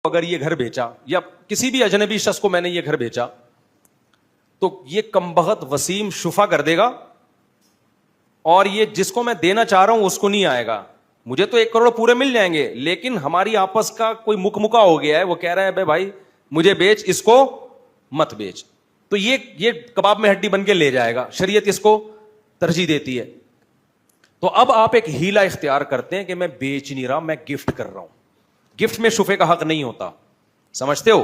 اگر یہ گھر بیچا یا کسی بھی اجنبی شخص کو میں نے یہ گھر بیچا تو یہ کمبخت وسیم شفا کر دے گا اور یہ جس کو میں دینا چاہ رہا ہوں اس کو نہیں آئے گا. مجھے تو 1 کروڑ پورے مل جائیں گے, لیکن ہماری آپس کا کوئی مکا ہو گیا ہے, وہ کہہ رہا ہے بھائی مجھے بیچ, اس کو مت بیچ. تو یہ کباب میں ہڈی بن کے لے جائے گا. شریعت اس کو ترجیح دیتی ہے. تو اب آپ ایک ہیلا اختیار کرتے ہیں کہ میں بیچ نہیں رہا, میں گفٹ کر رہا ہوں. گفٹ میں شفے کا حق نہیں ہوتا, سمجھتے ہو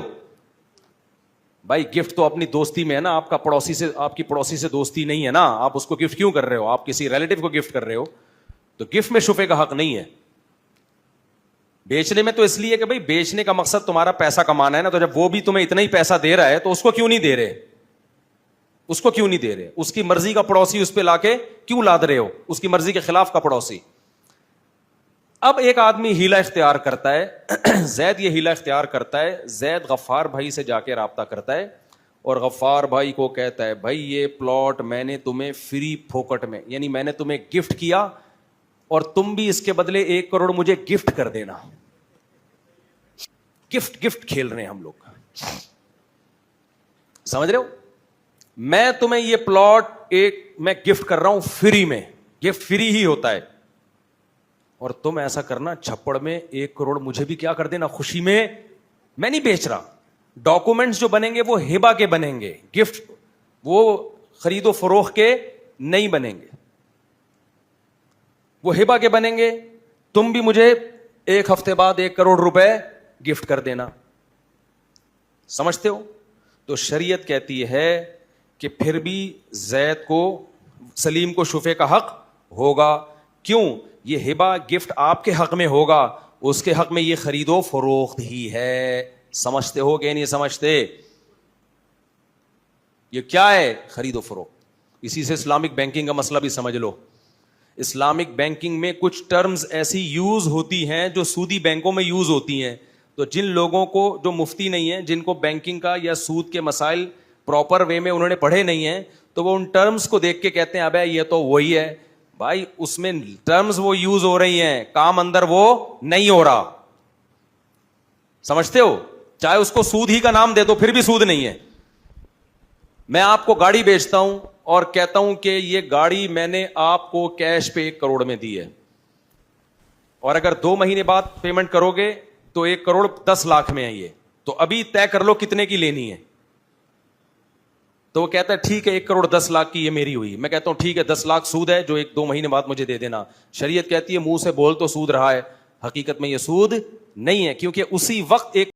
بھائی؟ گفٹ تو اپنی دوستی میں ہے نا, آپ کا پڑوسی سے, آپ کی پڑوسی سے دوستی نہیں ہے نا, آپ اس کو گفٹ کیوں کر رہے ہو؟ آپ کسی ریلیٹو کو گفٹ کر رہے ہو, تو گفٹ میں شفے کا حق نہیں ہے. بیچنے میں تو اس لیے کہ بھائی بیچنے کا مقصد تمہارا پیسہ کمانا ہے نا, تو جب وہ بھی تمہیں اتنا ہی پیسہ دے رہا ہے تو اس کو کیوں نہیں دے رہے, اس کو کیوں نہیں دے رہے؟ اس کی مرضی کا پڑوسی اس پہ لا کے کیوں لاد رہے ہو, اس کی مرضی کے خلاف کا پڑوسی. اب ایک آدمی ہیلا اختیار کرتا ہے, زید یہ ہیلا اختیار کرتا ہے, زید غفار بھائی سے جا کے رابطہ کرتا ہے اور غفار بھائی کو کہتا ہے بھائی یہ پلاٹ میں نے تمہیں فری پھوکٹ میں, یعنی میں نے تمہیں گفٹ کیا اور تم بھی اس کے بدلے 1 کروڑ مجھے گفٹ کر دینا. گفٹ کھیل رہے ہیں ہم لوگ, سمجھ رہے ہو؟ میں تمہیں یہ پلاٹ میں گفٹ کر رہا ہوں فری میں, گفٹ فری ہی ہوتا ہے, اور تم ایسا کرنا چھپڑ میں 1 کروڑ مجھے بھی کیا کر دینا خوشی میں. میں نہیں بیچ رہا, ڈاکومنٹس جو بنیں گے وہ ہبہ کے بنیں گے, گفٹ وہ خرید و فروخت کے نہیں بنیں گے, وہ ہبہ کے بنیں گے. تم بھی مجھے 1 ہفتے بعد 1 کروڑ روپے گفٹ کر دینا. سمجھتے ہو؟ تو شریعت کہتی ہے کہ پھر بھی زید کو, سلیم کو شفے کا حق ہوگا. کیوں؟ یہ ہبہ گفٹ آپ کے حق میں ہوگا, اس کے حق میں یہ خرید و فروخت ہی ہے. سمجھتے ہو کہ نہیں سمجھتے؟ یہ کیا ہے؟ خرید و فروخت. اسی سے اسلامک بینکنگ کا مسئلہ بھی سمجھ لو. اسلامک بینکنگ میں کچھ ٹرمز ایسی یوز ہوتی ہیں جو سودی بینکوں میں یوز ہوتی ہیں. تو جن لوگوں کو, جو مفتی نہیں ہیں, جن کو بینکنگ کا یا سود کے مسائل پراپر وے میں انہوں نے پڑھے نہیں ہیں, تو وہ ان ٹرمز کو دیکھ کے کہتے ہیں ابے یہ تو وہی ہے. بھائی اس میں ٹرمز وہ یوز ہو رہی ہیں, کام اندر وہ نہیں ہو رہا. سمجھتے ہو؟ چاہے اس کو سود ہی کا نام دے دو پھر بھی سود نہیں ہے. میں آپ کو گاڑی بیچتا ہوں اور کہتا ہوں کہ یہ گاڑی میں نے آپ کو کیش پہ 1 کروڑ میں دی ہے, اور اگر 2 مہینے بعد پیمنٹ کرو گے تو 1 کروڑ 10 لاکھ میں ہے یہ, تو ابھی طے کر لو کتنے کی لینی ہے. تو وہ کہتا ہے ٹھیک ہے 1 کروڑ 10 لاکھ کی یہ میری ہوئی. میں کہتا ہوں ٹھیک ہے 10 لاکھ سود ہے جو 1-2 مہینے بعد مجھے دے دینا. شریعت کہتی ہے منہ سے بول تو سود رہا ہے, حقیقت میں یہ سود نہیں ہے, کیونکہ اسی وقت ایک